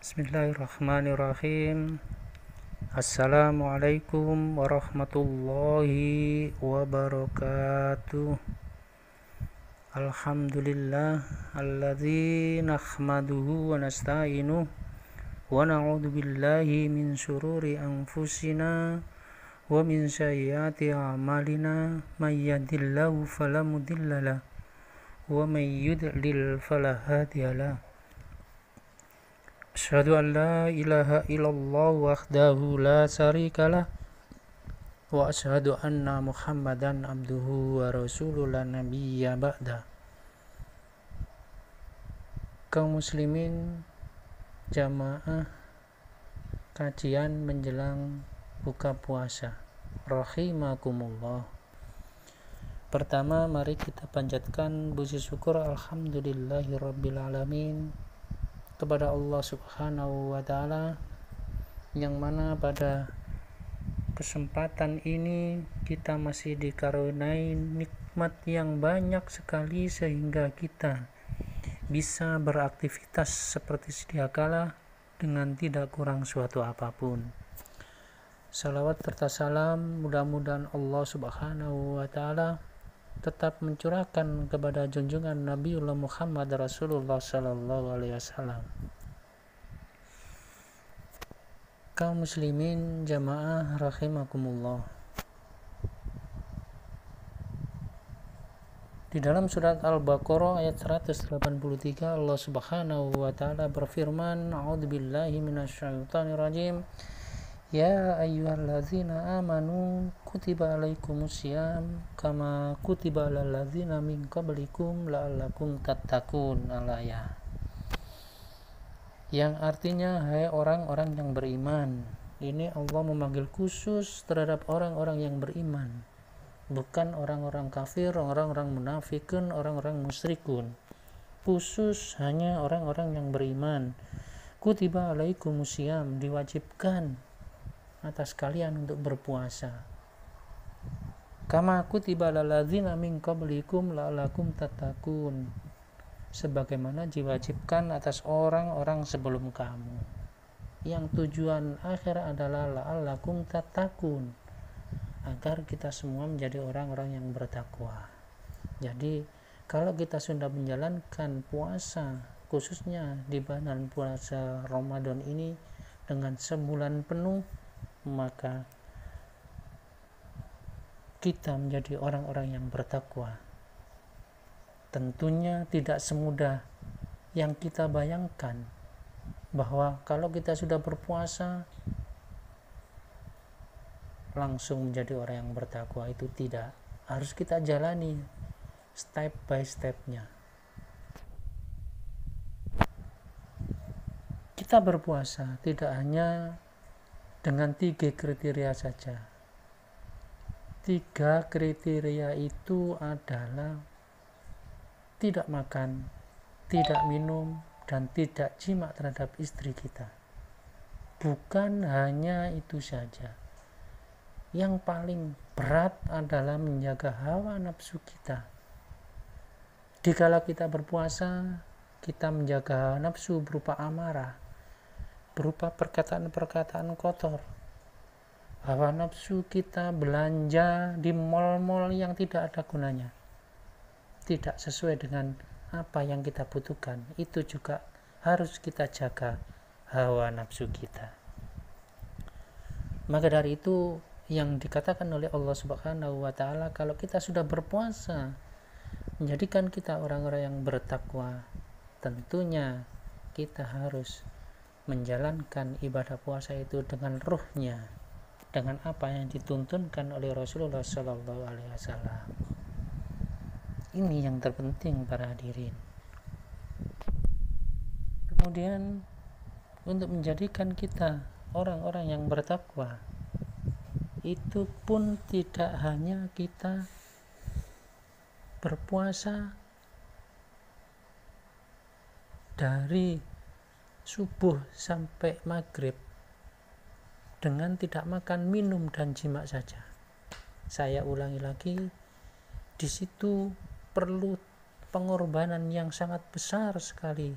Bismillahirrahmanirrahim. Assalamualaikum warahmatullahi wabarakatuh. Alhamdulillah alladzi nahmaduhu wa nasta'inuhu wa na'udzu billahi min syururi anfusina wa min sayyiati a'malina may yahdihillahu fala mudhillalah wa may yudlil fala hadiyalah. Asyhadu an la ilaha illallah wahdahu la syarikalah wa asyhadu anna Muhammadan abduhu wa rasuluhu la nabiyya ba'da. Kaum muslimin jamaah kajian menjelang buka puasa rahimakumullah. Pertama, mari kita panjatkan puji syukur alhamdulillahirabbil alamin kepada Allah Subhanahu wa taala, yang mana pada kesempatan ini kita masih dikaruniai nikmat yang banyak sekali sehingga kita bisa beraktivitas seperti sedia kala dengan tidak kurang suatu apapun. Salawat serta salam mudah-mudahan Allah Subhanahu wa taala tetap mencurahkan kepada junjungan Nabiullah Muhammad Rasulullah sallallahu alaihi wasallam. Kaum muslimin jamaah rahimakumullah. Di dalam surat Al-Baqarah ayat 183 Allah Subhanahu wa taala berfirman, a'udzubillahi minasyaitonirrajim. Ya ayyuhallazina amanu kutiba alaikumusiyam kama kutiba alal ladzina min qablikum la'allakum tattaqun. Al-ayah. Yang artinya, hai orang-orang yang beriman. Ini Allah memanggil khusus terhadap orang-orang yang beriman, bukan orang-orang kafir, orang-orang munafikun, orang-orang musyrikun. Khusus hanya orang-orang yang beriman. Kutiba alaikumusiyam, diwajibkan atas kalian untuk berpuasa. Kama kutiba alal ladzina min qablikum la'allakum tattaqun, sebagaimana diwajibkan atas orang-orang sebelum kamu, yang tujuan akhir adalah la'allakum tattaqun, agar kita semua menjadi orang-orang yang bertakwa. Jadi kalau kita sudah menjalankan puasa, khususnya di bulan puasa Ramadan ini dengan sebulan penuh, maka kita menjadi orang-orang yang bertakwa. Tentunya tidak semudah yang kita bayangkan, bahwa kalau kita sudah berpuasa langsung menjadi orang yang bertakwa. Itu tidak, harus kita jalani step by stepnya. Kita berpuasa tidak hanya dengan 3 kriteria saja. 3 kriteria itu adalah tidak makan, tidak minum, dan tidak jima terhadap istri kita. Bukan hanya itu saja. Yang paling berat adalah menjaga hawa nafsu kita. Dikala kita berpuasa, kita menjaga hawa nafsu berupa amarah, berupa perkataan-perkataan kotor. Hawa nafsu kita belanja di mal-mal yang tidak ada gunanya, tidak sesuai dengan apa yang kita butuhkan. Itu juga harus kita jaga hawa nafsu kita. Maka dari itu yang dikatakan oleh Allah Subhanahu wa taala, kalau kita sudah berpuasa menjadikan kita orang-orang yang bertakwa, tentunya kita harus menjalankan ibadah puasa itu dengan ruhnya, dengan apa yang dituntunkan oleh Rasulullah sallallahu alaihi wasallam. Ini yang terpenting para hadirin. Kemudian untuk menjadikan kita orang-orang yang bertakwa, itu pun tidak hanya kita berpuasa dari subuh sampai maghrib dengan tidak makan, minum, dan jima saja. Saya ulangi lagi, di situ perlu pengorbanan yang sangat besar sekali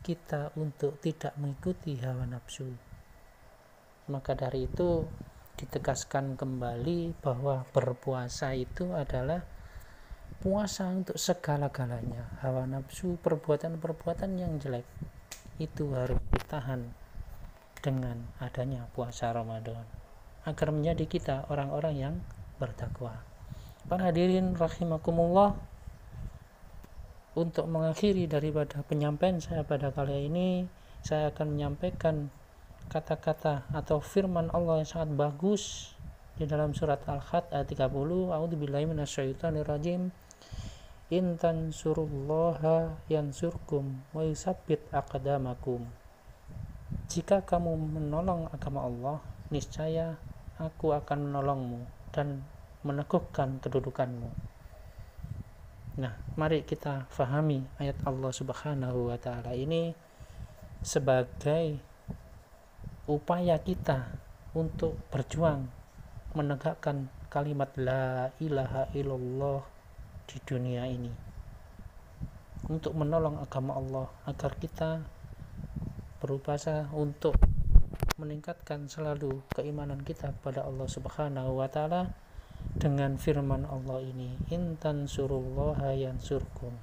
kita untuk tidak mengikuti hawa nafsu. Maka dari itu ditegaskan kembali bahwa berpuasa itu adalah puasa untuk segala-galanya. Hawa nafsu, perbuatan-perbuatan yang jelek itu harus ditahan dengan adanya puasa Ramadan, agar menjadi kita orang-orang yang bertakwa. Para hadirin rahimakumullah, untuk mengakhiri daripada penyampaian saya pada kali ini, saya akan menyampaikan kata-kata atau firman Allah yang sangat bagus di dalam surat Al-Hajj ayat 30. A'udzubillahi minasyaitonirrajim. In tansurullaha yansurkum wa yusabbit aqdamakum. Jika kamu menolong agama Allah, niscaya aku akan menolongmu dan meneguhkan kedudukanmu. Nah, mari kita fahami ayat Allah Subhanahu wa taala ini sebagai upaya kita untuk berjuang menegakkan kalimat la ilaha illallah di dunia ini, untuk menolong agama Allah agar kita berusaha untuk meningkatkan selalu keimanan kita kepada Allah Subhanahu wa taala dengan firman Allah ini, in tansurullaha yansurkum.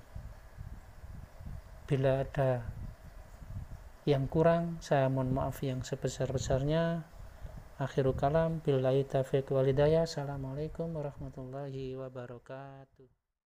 Bila ada yang kurang, saya mohon maaf yang sebesar-besarnya. Akhirul kalam, billahi taufiq wal hidayah. Assalamualaikum warahmatullahi wabarakatuh.